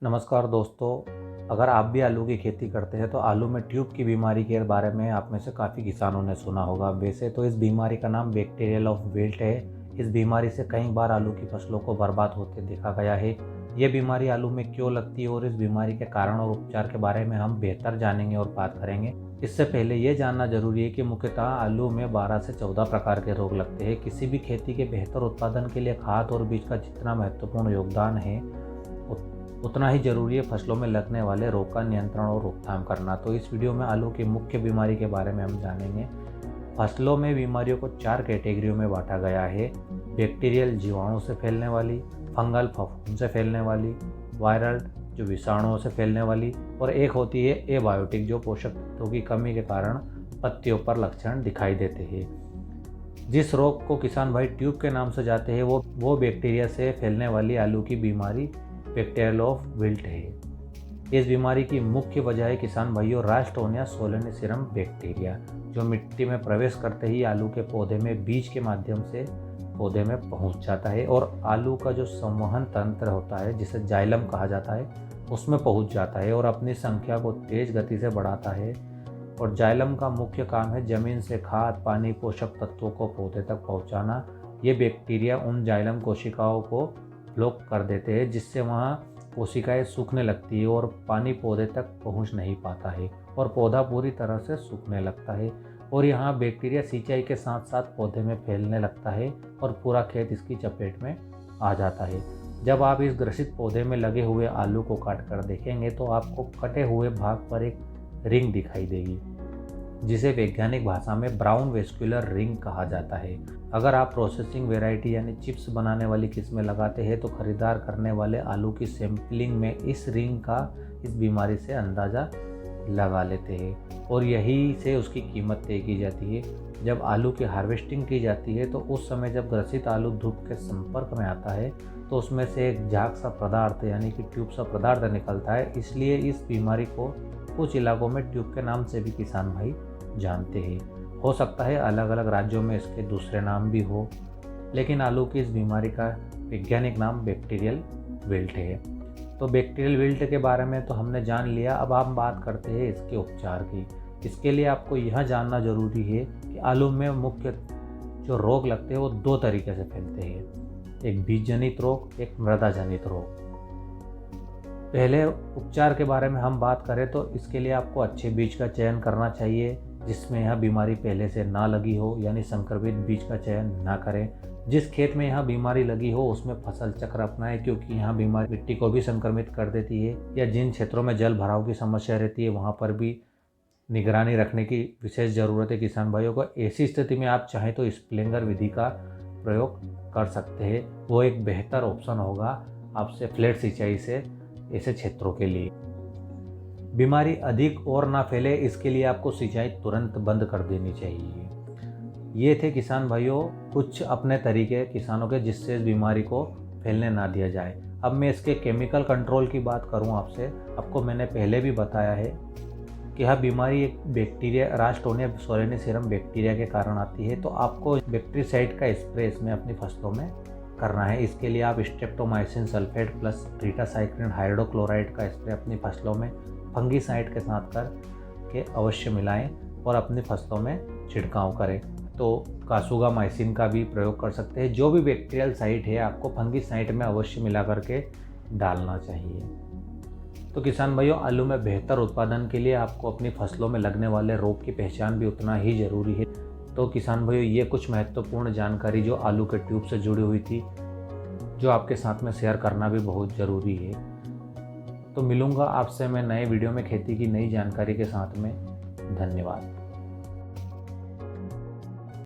नमस्कार दोस्तों, अगर आप भी आलू की खेती करते हैं तो आलू में ट्यूब की बीमारी के बारे में आप में से काफ़ी किसानों ने सुना होगा। वैसे तो इस बीमारी का नाम बैक्टीरियल ऑफ विल्ट है। इस बीमारी से कई बार आलू की फसलों को बर्बाद होते देखा गया है। ये बीमारी आलू में क्यों लगती है और इस बीमारी के कारण और उपचार के बारे में हम बेहतर जानेंगे और बात करेंगे। इससे पहले ये जानना जरूरी है कि मुख्यतः आलू में 12 से 14 प्रकार के रोग लगते हैं। किसी भी खेती के बेहतर उत्पादन के लिए खाद और बीज का जितना महत्वपूर्ण योगदान है उतना ही जरूरी है फसलों में लगने वाले रोग का नियंत्रण और रोकथाम करना। तो इस वीडियो में आलू की मुख्य बीमारी के बारे में हम जानेंगे। फसलों में बीमारियों को 4 कैटेगरियों में बांटा गया है। बैक्टीरियल जीवाणु से फैलने वाली, फंगल फफूंद से फैलने वाली, वायरल जो विषाणुओं से फैलने वाली, और एक होती है एबायोटिक जो पोषक तत्वों की कमी के कारण पत्तियों पर लक्षण दिखाई देते हैं। जिस रोग को किसान भाई ट्यूब के नाम से जाते हैं वो बैक्टीरिया से फैलने वाली आलू की बीमारी बैक्टीरियल ऑफ विल्ट है। इस बीमारी की मुख्य वजह है किसान भाइयों रास्टोनिया सोलेनिसिरम बैक्टीरिया, जो मिट्टी में प्रवेश करते ही आलू के पौधे में बीज के माध्यम से पौधे में पहुंच जाता है और आलू का जो संवहन तंत्र होता है जिसे जाइलम कहा जाता है उसमें पहुंच जाता है और अपनी संख्या को तेज गति से बढ़ाता है। और जाइलम का मुख्य काम है जमीन से खाद, पानी, पोषक तत्वों को पौधे तक पहुंचाना। ये बैक्टीरिया उन जाइलम कोशिकाओं को ब्लॉक कर देते हैं जिससे वहाँ कोशिकाएं सूखने लगती है और पानी पौधे तक पहुँच नहीं पाता है और पौधा पूरी तरह से सूखने लगता है। और यहाँ बैक्टीरिया सिंचाई के साथ साथ पौधे में फैलने लगता है और पूरा खेत इसकी चपेट में आ जाता है। जब आप इस ग्रसित पौधे में लगे हुए आलू को काट कर देखेंगे तो आपको कटे हुए भाग पर एक रिंग दिखाई देगी जिसे वैज्ञानिक भाषा में ब्राउन वेस्कुलर रिंग कहा जाता है। अगर आप प्रोसेसिंग वैरायटी यानी चिप्स बनाने वाली किस्में लगाते हैं तो खरीदार करने वाले आलू की सैंपलिंग में इस रिंग का इस बीमारी से अंदाज़ा लगा लेते हैं और यही से उसकी कीमत तय की जाती है। जब आलू की हार्वेस्टिंग की जाती है तो उस समय जब ग्रसित आलू धूप के संपर्क में आता है तो उसमें से एक झाग सा पदार्थ यानी कि ट्यूब सा पदार्थ निकलता है। इसलिए इस बीमारी को कुछ इलाकों में ट्यूब के नाम से भी किसान भाई जानते हैं। हो सकता है अलग अलग राज्यों में इसके दूसरे नाम भी हो, लेकिन आलू की इस बीमारी का वैज्ञानिक नाम बैक्टीरियल विल्ट है। तो बैक्टीरियल विल्ट के बारे में तो हमने जान लिया। अब हम बात करते हैं इसके उपचार की। इसके लिए आपको यह जानना जरूरी है कि आलू में मुख्य जो रोग लगते हैं वो 2 तरीके से फैलते हैं, एक बीज जनित रोग, एक मृदा जनित रोग। पहले उपचार के बारे में हम बात करें तो इसके लिए आपको अच्छे बीज का चयन करना चाहिए जिसमें यह बीमारी पहले से ना लगी हो, यानी संक्रमित बीज का चयन ना करें। जिस खेत में यहाँ बीमारी लगी हो उसमें फसल चक्र अपनाएं क्योंकि यहाँ बीमारी मिट्टी को भी संक्रमित कर देती है। या जिन क्षेत्रों में जल भराव की समस्या रहती है वहाँ पर भी निगरानी रखने की विशेष ज़रूरत है किसान भाइयों को। ऐसी स्थिति में आप चाहें तो स्प्रिंकलर विधि का प्रयोग कर सकते हैं, वो एक बेहतर ऑप्शन होगा आपसे फ्लैट सिंचाई से ऐसे क्षेत्रों के लिए। बीमारी अधिक और ना फैले इसके लिए आपको सिंचाई तुरंत बंद कर देनी चाहिए। ये थे किसान भाइयों कुछ अपने तरीके किसानों के जिससे इस बीमारी को फैलने ना दिया जाए। अब मैं इसके केमिकल कंट्रोल की बात करूं आपको मैंने पहले भी बताया है कि यह बीमारी एक बैक्टीरिया रास्टोनिया सोलेनिसिरम बैक्टीरिया के कारण आती है। तो आपको बैक्टीरिसाइड का स्प्रे इसमें अपनी फसलों में करना है। इसके लिए आप स्ट्रेप्टोमाइसिन सल्फेट प्लस ट्रीटासाइक्लिन हाइड्रोक्लोराइड का स्प्रे अपनी फसलों में फंगीसाइड के साथ करके अवश्य मिलाएं और अपनी फसलों में छिड़काव करें। तो कासुगामाइसिन का भी प्रयोग कर सकते हैं। जो भी बैक्टीरियल साइड है आपको फंगीसाइड में अवश्य मिला करके डालना चाहिए। तो किसान भाइयों आलू में बेहतर उत्पादन के लिए आपको अपनी फसलों में लगने वाले रोग की पहचान भी उतना ही ज़रूरी है। तो किसान भाइयों ये कुछ महत्वपूर्ण जानकारी जो आलू के ट्यूब से जुड़ी हुई थी जो आपके साथ में शेयर करना भी बहुत ज़रूरी है। तो मिलूँगा आपसे मैं नए वीडियो में खेती की नई जानकारी के साथ में। धन्यवाद।